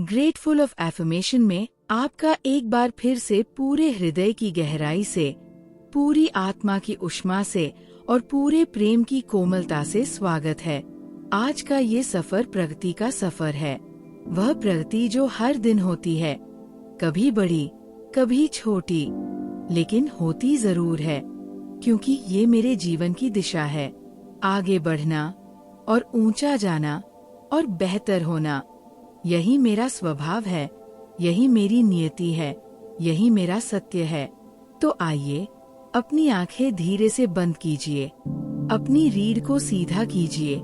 Grateful of affirmation में आपका एक बार फिर से पूरे हृदय की गहराई से, पूरी आत्मा की उष्मा से और पूरे प्रेम की कोमलता से स्वागत है। आज का ये सफर प्रगति का सफर है। वह प्रगति जो हर दिन होती है, कभी बड़ी कभी छोटी, लेकिन होती जरूर है, क्योंकि ये मेरे जीवन की दिशा है। आगे बढ़ना और ऊंचा जाना और बेहतर होना, यही मेरा स्वभाव है, यही मेरी नियति है, यही मेरा सत्य है। तो आइए अपनी आंखें धीरे से बंद कीजिए, अपनी रीढ़ को सीधा कीजिए,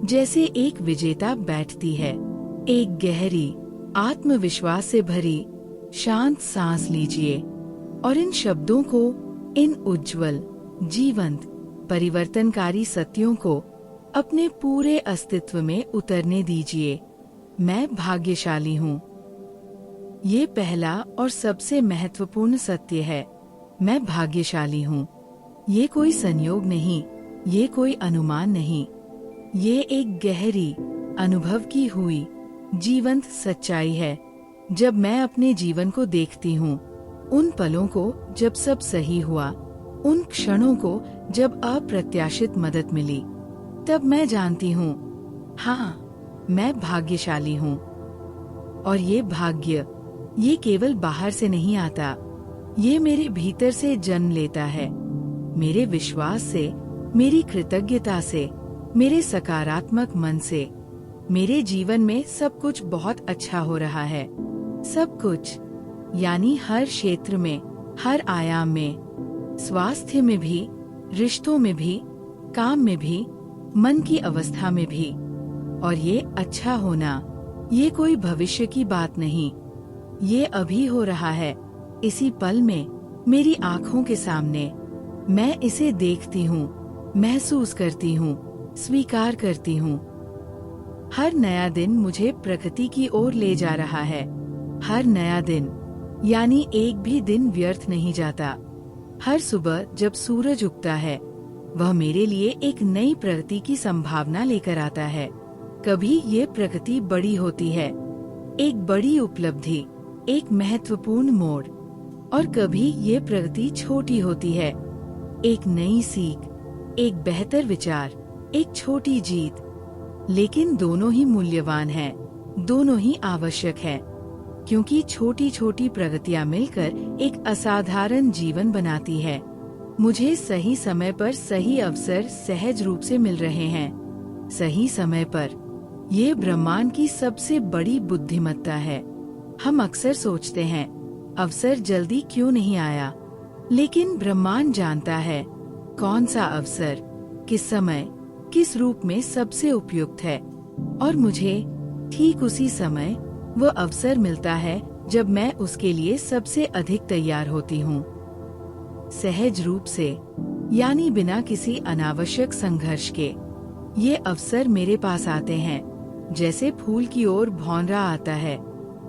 जैसे एक विजेता बैठती है। एक गहरी आत्मविश्वास से भरी शांत सांस लीजिए और इन शब्दों को, इन उज्जवल, जीवंत, परिवर्तनकारी सत्यों को अपने पूरे अस्तित्व में उतरने दीजिए। मैं भाग्यशाली हूँ। ये पहला और सबसे महत्वपूर्ण सत्य है। मैं भाग्यशाली हूँ। ये कोई संयोग नहीं, ये कोई अनुमान नहीं, ये एक गहरी अनुभव की हुई जीवंत सच्चाई है। जब मैं अपने जीवन को देखती हूँ, उन पलों को जब सब सही हुआ, उन क्षणों को जब अप्रत्याशित मदद मिली, तब मैं जानती हूँ, हाँ, मैं भाग्यशाली हूँ। और ये भाग्य, ये केवल बाहर से नहीं आता, ये मेरे भीतर से जन्म लेता है। मेरे विश्वास से, मेरी कृतज्ञता से, मेरे सकारात्मक मन से। मेरे जीवन में सब कुछ बहुत अच्छा हो रहा है। सब कुछ, यानी हर क्षेत्र में, हर आयाम में, स्वास्थ्य में भी, रिश्तों में भी, काम में भी, मन की अवस्था में भी। और ये अच्छा होना, ये कोई भविष्य की बात नहीं, ये अभी हो रहा है, इसी पल में, मेरी आँखों के सामने। मैं इसे देखती हूँ, महसूस करती हूँ, स्वीकार करती हूँ। हर नया दिन मुझे प्रकृति की ओर ले जा रहा है। हर नया दिन, यानी एक भी दिन व्यर्थ नहीं जाता। हर सुबह जब सूरज उगता है, वह मेरे लिए एक नई प्रगति की संभावना लेकर आता है। कभी ये प्रगति बड़ी होती है, एक बड़ी उपलब्धि, एक महत्वपूर्ण मोड़, और कभी ये प्रगति छोटी होती है, एक नई सीख, एक बेहतर विचार, एक छोटी जीत। लेकिन दोनों ही मूल्यवान हैं, दोनों ही आवश्यक हैं, क्योंकि छोटी छोटी प्रगतियां मिलकर एक असाधारण जीवन बनाती है। मुझे सही समय पर सही अवसर सहज रूप से मिल रहे हैं। सही समय पर, ये ब्रह्मांड की सबसे बड़ी बुद्धिमत्ता है। हम अक्सर सोचते हैं, अवसर जल्दी क्यों नहीं आया, लेकिन ब्रह्मांड जानता है कौन सा अवसर, किस समय, किस रूप में सबसे उपयुक्त है। और मुझे ठीक उसी समय वो अवसर मिलता है जब मैं उसके लिए सबसे अधिक तैयार होती हूँ। सहज रूप से, यानी बिना किसी अनावश्यक संघर्ष के, ये अवसर मेरे पास आते हैं, जैसे फूल की ओर भौंरा आता है,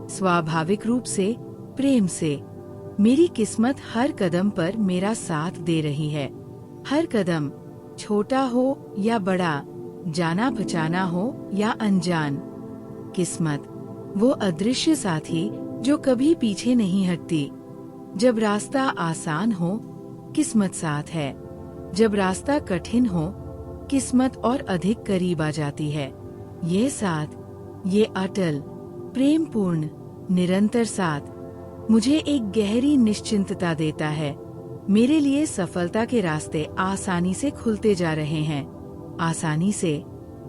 स्वाभाविक रूप से, प्रेम से। मेरी किस्मत हर कदम पर मेरा साथ दे रही है। हर कदम, छोटा हो या बड़ा, जाना पहचाना हो या अनजान। किस्मत, वो अदृश्य साथी जो कभी पीछे नहीं हटती। जब रास्ता आसान हो, किस्मत साथ है। जब रास्ता कठिन हो, किस्मत और अधिक करीब आ जाती है। ये साथ, ये अटल, प्रेमपूर्ण, निरंतर साथ मुझे एक गहरी निश्चिंतता देता है। मेरे लिए सफलता के रास्ते आसानी से खुलते जा रहे हैं। आसानी से,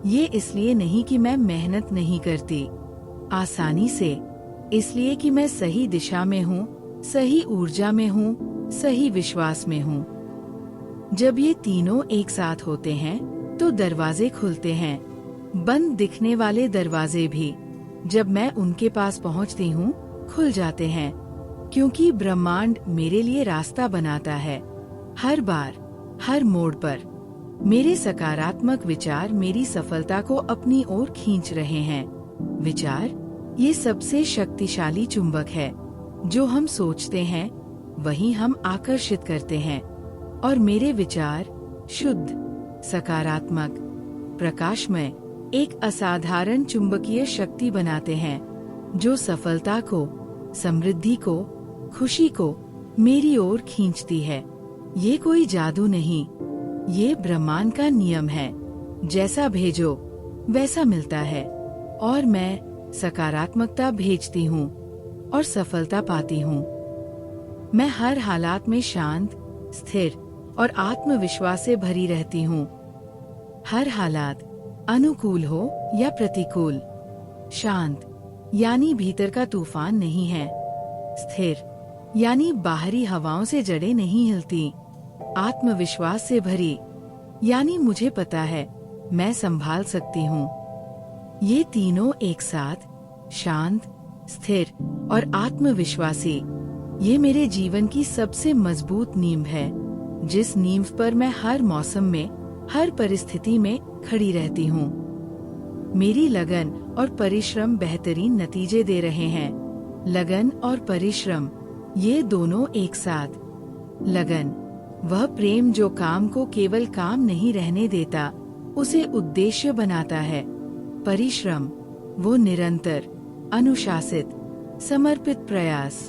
ये इसलिए नहीं कि मैं मेहनत नहीं करती। आसानी से, इसलिए कि मैं सही दिशा में हूँ, सही ऊर्जा में हूँ, सही विश्वास में हूँ। जब ये तीनों एक साथ होते हैं, तो दरवाजे खुलते हैं, बंद दिखने वाले दरवाजे भी, जब मैं उनके पास पहुँचती हूँ, खुल जाते हैं, क्योंकि ब्रह्मांड मेरे लिए रास्ता बनाता है। हर बार, हर मोड़ पर, मेरे सकारात्मक विचार मेरी सफलता को अपनी ओर खींच रहे हैं। विचार, ये सबसे शक्तिशाली चुंबक है। जो हम सोचते हैं, वही हम आकर्षित करते हैं। और मेरे विचार शुद्ध, सकारात्मक, प्रकाशमय, एक असाधारण चुंबकीय शक्ति बनाते हैं। जो सफलता को, समृद्धि को, खुशी को मेरी ओर खींचती है। ये कोई जादू नहीं, ये ब्रह्मांड का नियम है। जैसा भेजो वैसा मिलता है, और मैं सकारात्मकता भेजती हूँ और सफलता पाती हूँ। मैं हर हालात में शांत, स्थिर और आत्मविश्वास से भरी रहती हूँ। हर हालात, अनुकूल हो या प्रतिकूल, शांत यानी भीतर का तूफान नहीं है, स्थिर यानी बाहरी हवाओं से जड़ें नहीं हिलती, आत्मविश्वास से भरी यानी मुझे पता है मैं संभाल सकती हूँ। ये तीनों एक साथ, शांत, स्थिर और आत्मविश्वासी, ये मेरे जीवन की सबसे मजबूत नींव है, जिस नींव पर मैं हर मौसम में, हर परिस्थिति में खड़ी रहती हूँ। मेरी लगन और परिश्रम बेहतरीन नतीजे दे रहे हैं। लगन और परिश्रम, ये दोनों एक साथ। लगन, वह प्रेम जो काम को केवल काम नहीं रहने देता, उसे उद्देश्य बनाता है। परिश्रम, वो निरंतर, अनुशासित, समर्पित प्रयास।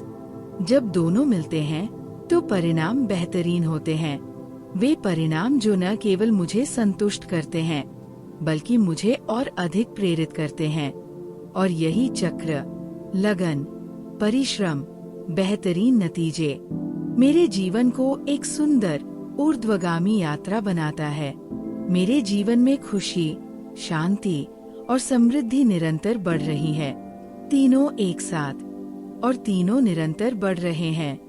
जब दोनों मिलते हैं तो परिणाम बेहतरीन होते हैं। वे परिणाम जो न केवल मुझे संतुष्ट करते हैं, बल्कि मुझे और अधिक प्रेरित करते हैं। और यही चक्र, लगन, परिश्रम, बेहतरीन नतीजे, मेरे जीवन को एक सुंदर, ऊर्ध्वगामी यात्रा बनाता है। मेरे जीवन में खुशी, शांति और समृद्धि निरंतर बढ़ रही है। तीनों एक साथ, और तीनों निरंतर बढ़ रहे हैं।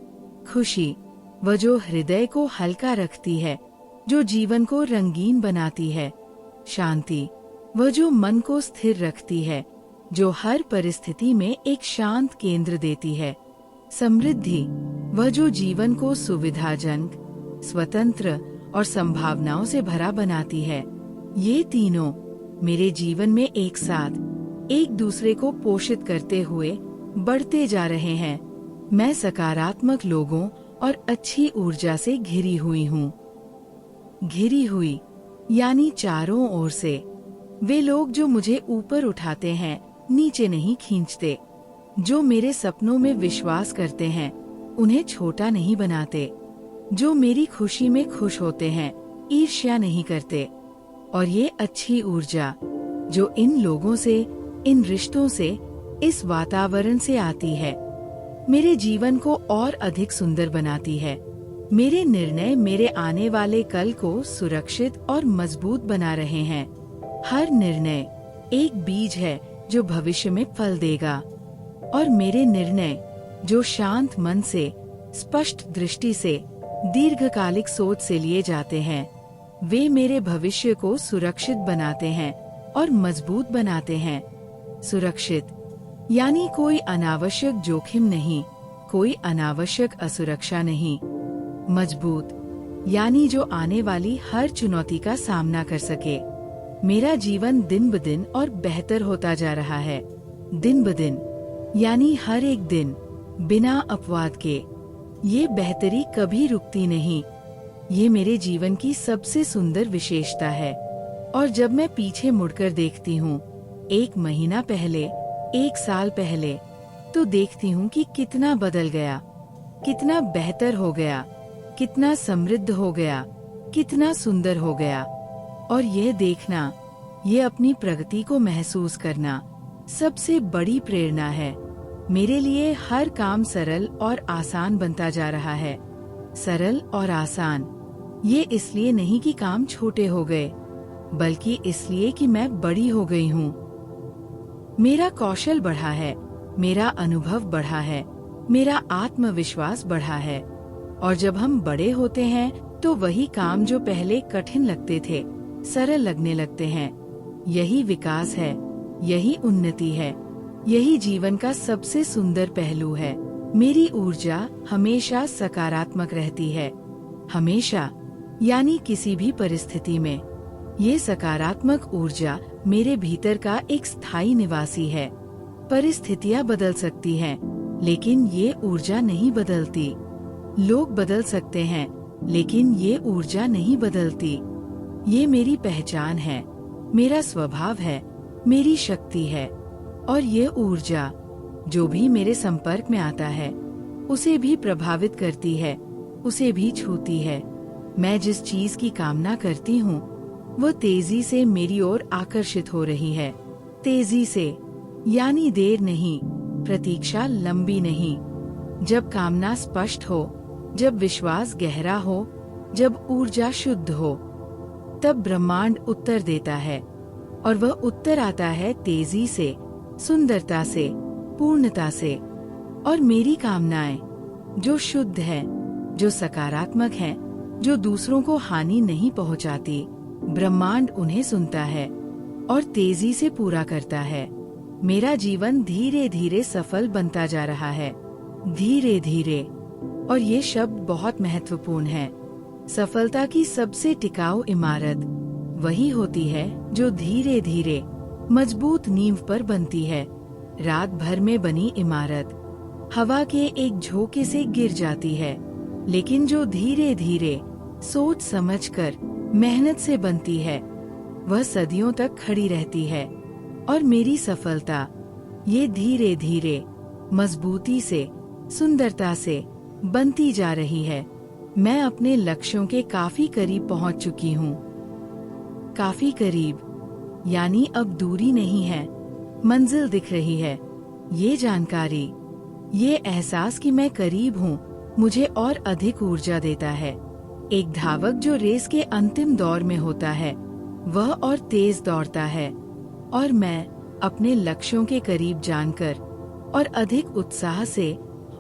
खुशी, वह जो हृदय को हल्का रखती है, जो जीवन को रंगीन बनाती है। शांति, वह जो मन को स्थिर रखती है, जो हर परिस्थिति में एक शांत केंद्र देती है। समृद्धि, वह जो जीवन को सुविधाजनक, स्वतंत्र और संभावनाओं से भरा बनाती है। ये तीनों मेरे जीवन में एक साथ, एक दूसरे को पोषित करते हुए बढ़ते जा रहे हैं। मैं सकारात्मक लोगों और अच्छी ऊर्जा से घिरी हुई हूँ। घिरी हुई यानी चारों ओर से। वे लोग जो मुझे ऊपर उठाते हैं, नीचे नहीं खींचते। जो मेरे सपनों में विश्वास करते हैं, उन्हें छोटा नहीं बनाते। जो मेरी खुशी में खुश होते हैं, ईर्ष्या नहीं करते। और ये अच्छी ऊर्जा जो इन लोगों से, इन रिश्तों से, इस वातावरण से आती है, मेरे जीवन को और अधिक सुंदर बनाती है। मेरे निर्णय मेरे आने वाले कल को सुरक्षित और मजबूत बना रहे हैं। हर निर्णय एक बीज है जो भविष्य में फल देगा, और मेरे निर्णय जो शांत मन से, स्पष्ट दृष्टि से, दीर्घकालिक सोच से लिए जाते हैं, वे मेरे भविष्य को सुरक्षित बनाते हैं और मजबूत बनाते हैं। सुरक्षित यानी कोई अनावश्यक जोखिम नहीं, कोई अनावश्यक असुरक्षा नहीं। मजबूत यानी जो आने वाली हर चुनौती का सामना कर सके। मेरा जीवन दिन ब दिन और बेहतर होता जा रहा है। दिन ब दिन यानी हर एक दिन, बिना अपवाद के। ये बेहतरी कभी रुकती नहीं। ये मेरे जीवन की सबसे सुंदर विशेषता है। और जब मैं पीछे मुड़कर देखती हूँ, 1 महीना पहले, 1 साल पहले, तो देखती हूँ कि कितना बदल गया, कितना बेहतर हो गया, कितना समृद्ध हो गया, कितना सुंदर हो गया। और यह देखना, ये अपनी प्रगति को महसूस करना सबसे बड़ी प्रेरणा है। मेरे लिए हर काम सरल और आसान बनता जा रहा है। सरल और आसान, ये इसलिए नहीं कि काम छोटे हो गए, बल्कि इसलिए कि मैं बड़ी हो गई हूँ। मेरा कौशल बढ़ा है, मेरा अनुभव बढ़ा है, मेरा आत्मविश्वास बढ़ा है। और जब हम बड़े होते हैं तो वही काम जो पहले कठिन लगते थे, सरल लगने लगते हैं। यही विकास है, यही उन्नति है, यही जीवन का सबसे सुंदर पहलू है। मेरी ऊर्जा हमेशा सकारात्मक रहती है। हमेशा यानी किसी भी परिस्थिति में। ये सकारात्मक ऊर्जा मेरे भीतर का एक स्थायी निवासी है। परिस्थितियाँ बदल सकती हैं, लेकिन ये ऊर्जा नहीं बदलती। लोग बदल सकते हैं, लेकिन ये ऊर्जा नहीं बदलती। ये मेरी पहचान है, मेरा स्वभाव है, मेरी शक्ति है। और ये ऊर्जा जो भी मेरे संपर्क में आता है उसे भी प्रभावित करती है, उसे भी छूती है। मैं जिस चीज की कामना करती हूँ वो तेजी से मेरी ओर आकर्षित हो रही है। तेजी से यानी देर नहीं, प्रतीक्षा लंबी नहीं। जब कामना स्पष्ट हो, जब विश्वास गहरा हो, जब ऊर्जा शुद्ध हो, तब ब्रह्मांड उत्तर देता है। और वह उत्तर आता है तेजी से, सुंदरता से, पूर्णता से। और मेरी कामनाएं जो शुद्ध है, जो सकारात्मक है, जो दूसरों को हानि नहीं पहुंचाती, ब्रह्मांड उन्हें सुनता है और तेजी से पूरा करता है। मेरा जीवन धीरे धीरे सफल बनता जा रहा है, धीरे धीरे। और ये शब्द बहुत महत्वपूर्ण है। सफलता की सबसे टिकाऊ इमारत वही होती है जो धीरे धीरे मजबूत नींव पर बनती है। रात भर में बनी इमारत हवा के एक झोंके से गिर जाती है, लेकिन जो धीरे धीरे सोच समझकर मेहनत से बनती है वह सदियों तक खड़ी रहती है। और मेरी सफलता ये धीरे धीरे मजबूती से, सुंदरता से बनती जा रही है। मैं अपने लक्ष्यों के काफी करीब पहुंच चुकी हूँ। काफी करीब यानी अब दूरी नहीं है, मंजिल दिख रही है। ये जानकारी, ये एहसास कि मैं करीब हूँ मुझे और अधिक ऊर्जा देता है। एक धावक जो रेस के अंतिम दौर में होता है वह और तेज दौड़ता है, और मैं अपने लक्ष्यों के करीब जानकर और अधिक उत्साह से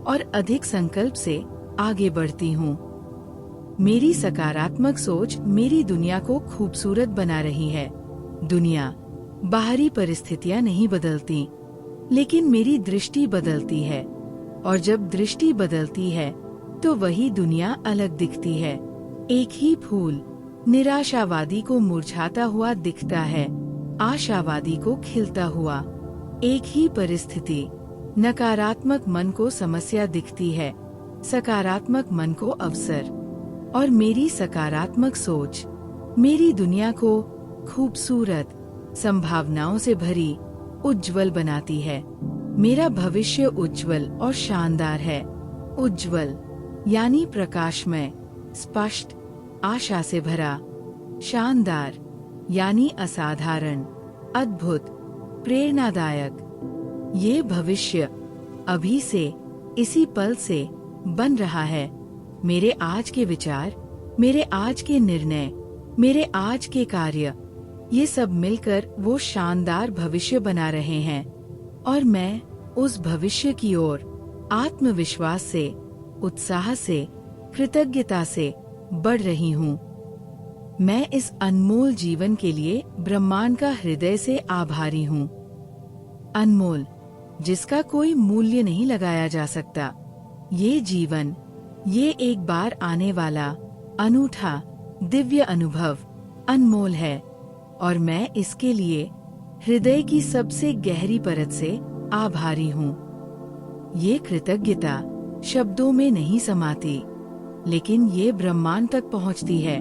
और अधिक संकल्प से आगे बढ़ती हूँ। मेरी सकारात्मक सोच मेरी दुनिया को खूबसूरत बना रही है। दुनिया, बाहरी परिस्थितियाँ नहीं बदलती, लेकिन मेरी दृष्टि बदलती है। और जब दृष्टि बदलती है तो वही दुनिया अलग दिखती है। एक ही फूल निराशावादी को मुरझाता हुआ दिखता है, आशावादी को खिलता हुआ। एक ही परिस्थिति नकारात्मक मन को समस्या दिखती है, सकारात्मक मन को अवसर। और मेरी सकारात्मक सोच मेरी दुनिया को खूबसूरत, संभावनाओं से भरी, उज्जवल बनाती है। मेरा भविष्य उज्जवल और शानदार है। उज्जवल यानी प्रकाशमय, स्पष्ट, आशा से भरा। शानदार यानी असाधारण, अद्भुत, प्रेरणादायक। ये भविष्य अभी से, इसी पल से बन रहा है। मेरे आज के विचार, मेरे आज के निर्णय, मेरे आज के कार्य, ये सब मिलकर वो शानदार भविष्य बना रहे हैं। और मैं उस भविष्य की ओर आत्मविश्वास से, उत्साह से, कृतज्ञता से बढ़ रही हूँ। मैं इस अनमोल जीवन के लिए ब्रह्मांड का हृदय से आभारी हूँ। अनमोल, जिसका कोई मूल्य नहीं लगाया जा सकता। ये जीवन, ये एक बार आने वाला अनूठा, दिव्य अनुभव अनमोल है, और मैं इसके लिए हृदय की सबसे गहरी परत से आभारी हूँ। ये कृतज्ञता शब्दों में नहीं समाती, लेकिन ये ब्रह्मांड तक पहुँचती है,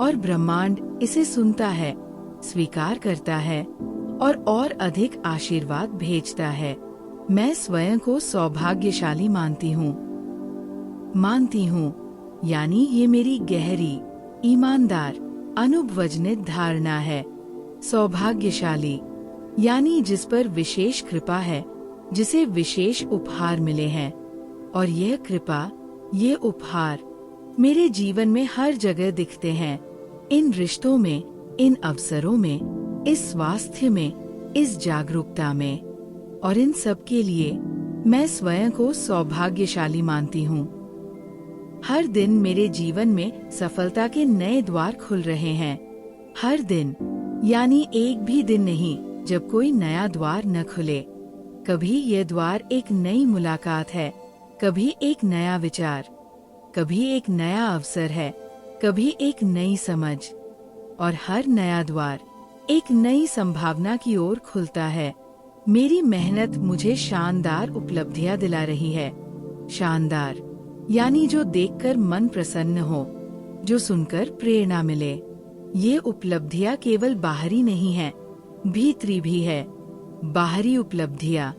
और ब्रह्मांड इसे सुनता है, स्वीकार करता है और अधिक आशीर्वाद भेजता है। मैं स्वयं को सौभाग्यशाली मानती हूँ, यानी ये मेरी गहरी, ईमानदार, अनुभवजनित धारणा है। सौभाग्यशाली यानी जिस पर विशेष कृपा है, जिसे विशेष उपहार मिले हैं। और यह कृपा, ये उपहार मेरे जीवन में हर जगह दिखते हैं। इन रिश्तों में, इन अवसरों में, इस स्वास्थ्य में, इस जागरूकता में। और इन सब के लिए मैं स्वयं को सौभाग्यशाली मानती हूँ। हर दिन मेरे जीवन में सफलता के नए द्वार खुल रहे हैं। हर दिन यानी एक भी दिन नहीं जब कोई नया द्वार न खुले। कभी ये द्वार एक नई मुलाकात है, कभी एक नया विचार, कभी एक नया अवसर है, कभी एक नई समझ। और हर नया द्वार एक नई संभावना की ओर खुलता है। मेरी मेहनत मुझे शानदार उपलब्धियां दिला रही है। शानदार यानी जो देखकर मन प्रसन्न हो, जो सुनकर प्रेरणा मिले। ये उपलब्धियां केवल बाहरी नहीं हैं, भीतरी भी है। बाहरी उपलब्धियां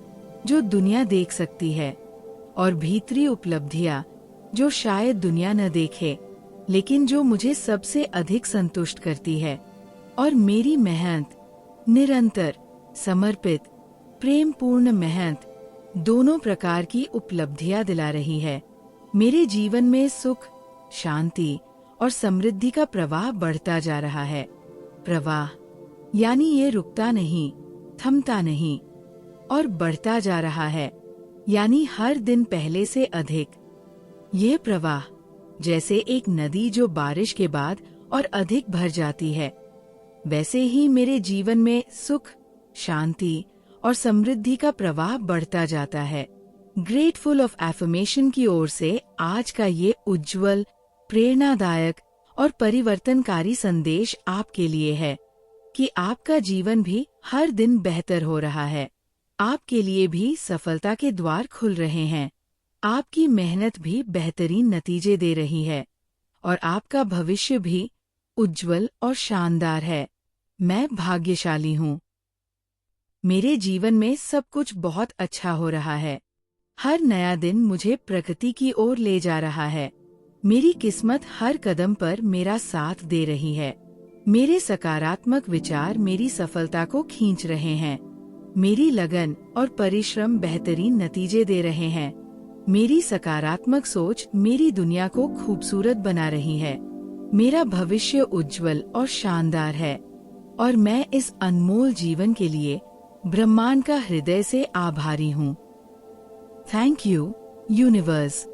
जो दुनिया देख सकती है, और भीतरी उपलब्धियां जो शायद दुनिया न देखे, लेकिन जो मुझे सबसे अधिक संतुष्ट करती है। और मेरी मेहनत, निरंतर, समर्पित, प्रेमपूर्ण मेहनत, दोनों प्रकार की उपलब्धियां दिला रही है। मेरे जीवन में सुख, शांति और समृद्धि का प्रवाह बढ़ता जा रहा है। प्रवाह यानी ये रुकता नहीं, थमता नहीं, और बढ़ता जा रहा है, यानी हर दिन पहले से अधिक। ये प्रवाह जैसे एक नदी जो बारिश के बाद और अधिक भर जाती है, वैसे ही मेरे जीवन में सुख, शांति और समृद्धि का प्रवाह बढ़ता जाता है। ग्रेटफुल ऑफ एफर्मेशन की ओर से आज का ये उज्जवल, प्रेरणादायक और परिवर्तनकारी संदेश आपके लिए है कि आपका जीवन भी हर दिन बेहतर हो रहा है। आपके लिए भी सफलता के द्वार खुल रहे हैं। आपकी मेहनत भी बेहतरीन नतीजे दे रही है और आपका भविष्य भी उज्जवल और शानदार है। मैं भाग्यशाली हूँ। मेरे जीवन में सब कुछ बहुत अच्छा हो रहा है। हर नया दिन मुझे प्रगति की ओर ले जा रहा है। मेरी किस्मत हर कदम पर मेरा साथ दे रही है। मेरे सकारात्मक विचार मेरी सफलता को खींच रहे हैं। मेरी लगन और परिश्रम बेहतरीन नतीजे दे रहे हैं। मेरी सकारात्मक सोच मेरी दुनिया को खूबसूरत बना रही है। मेरा भविष्य उज्जवल और शानदार है और मैं इस अनमोल जीवन के लिए ब्रह्मांड का हृदय से आभारी हूँ। Thank you, universe.